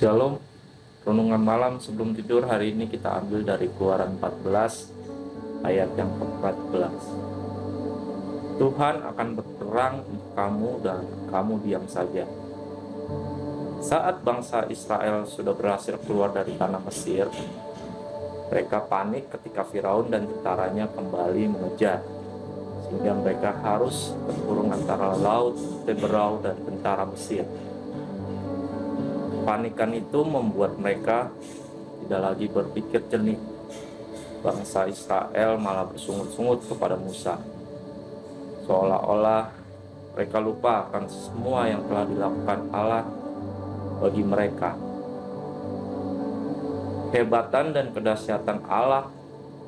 Shalom, renungan malam sebelum tidur hari ini kita ambil dari Keluaran 14 ayat yang ke-14. Tuhan akan berperang untuk kamu dan kamu diam saja. Saat bangsa Israel sudah berhasil keluar dari tanah Mesir, mereka panik ketika Firaun dan tentaranya kembali mengejar, sehingga mereka harus terkurung antara laut Teberau dan tentara Mesir. Kepanikan itu membuat mereka tidak lagi berpikir jernih. Bangsa Israel malah bersungut-sungut kepada Musa, seolah-olah mereka lupa akan semua yang telah dilakukan Allah bagi mereka. Kehebatan dan kedahsyatan Allah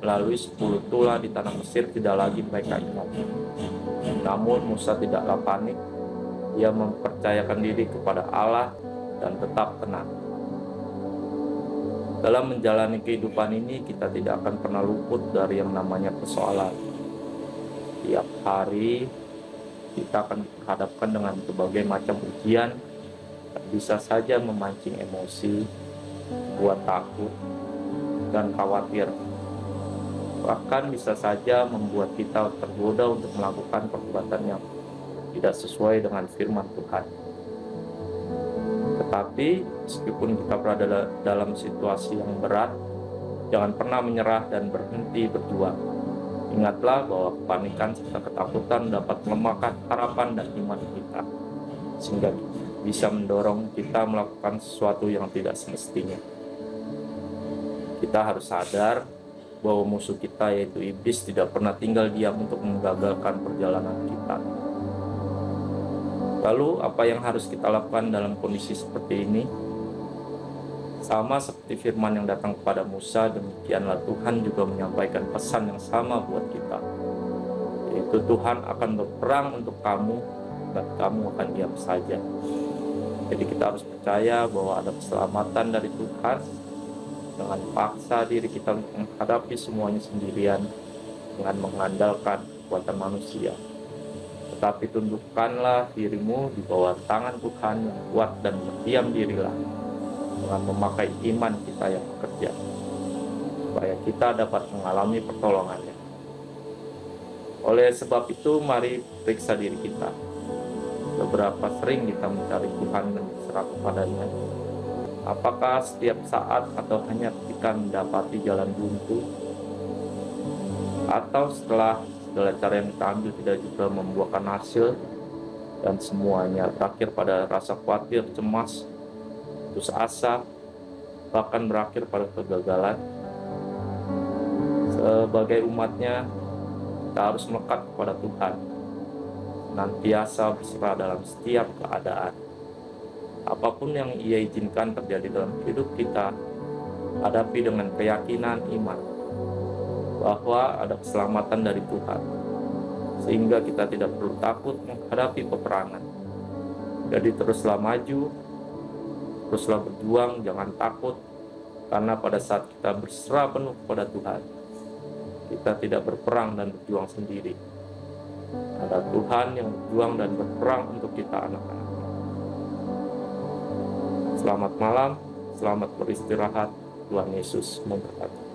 melalui 10 tulah di tanah Mesir tidak lagi mereka ingat. Namun Musa tidaklah panik. Ia mempercayakan diri kepada Allah dan tetap tenang. Dalam menjalani kehidupan ini, kita tidak akan pernah luput dari yang namanya persoalan. Tiap hari kita akan dihadapkan dengan berbagai macam ujian yang bisa saja memancing emosi, buat takut dan khawatir. Bahkan bisa saja membuat kita tergoda untuk melakukan perbuatan yang tidak sesuai dengan firman Tuhan. Tetapi meskipun kita berada dalam situasi yang berat, jangan pernah menyerah dan berhenti berjuang. Ingatlah bahwa kepanikan serta ketakutan dapat melemahkan harapan dan iman kita, sehingga bisa mendorong kita melakukan sesuatu yang tidak semestinya. Kita harus sadar bahwa musuh kita yaitu iblis tidak pernah tinggal diam untuk menggagalkan perjalanan kita. Lalu apa yang harus kita lakukan dalam kondisi seperti ini? Sama seperti firman yang datang kepada Musa, demikianlah Tuhan juga menyampaikan pesan yang sama buat kita, yaitu Tuhan akan berperang untuk kamu dan kamu akan diam saja. Jadi kita harus percaya bahwa ada keselamatan dari Tuhan. Dengan paksa diri kita untuk menghadapi semuanya sendirian dengan mengandalkan kekuatan manusia. Tetapi tundukkanlah dirimu di bawah tangan Tuhan yang kuat dan berdiam dirilah dengan memakai iman kita yang bekerja, supaya kita dapat mengalami pertolongannya. Oleh sebab itu, mari periksa diri kita. Seberapa sering kita mencari Tuhan dan berserah kepadanya? Apakah setiap saat atau hanya ketika mendapati jalan buntu? Atau setelah segala cara yang kita ambil tidak juga membuahkan hasil dan semuanya berakhir pada rasa khawatir, cemas, putus asa, bahkan berakhir pada kegagalan? Sebagai umatnya, kita harus melekat kepada Tuhan, senantiasa berserah dalam setiap keadaan. Apapun yang Ia izinkan terjadi dalam hidup kita, hadapi dengan keyakinan iman bahwa ada keselamatan dari Tuhan, sehingga kita tidak perlu takut menghadapi peperangan. Jadi teruslah maju, teruslah berjuang, jangan takut, karena pada saat kita berserah penuh kepada Tuhan, kita tidak berperang dan berjuang sendiri. Ada Tuhan yang berjuang dan berperang untuk kita anak-anak. Selamat malam, selamat beristirahat, Tuhan Yesus memberkati.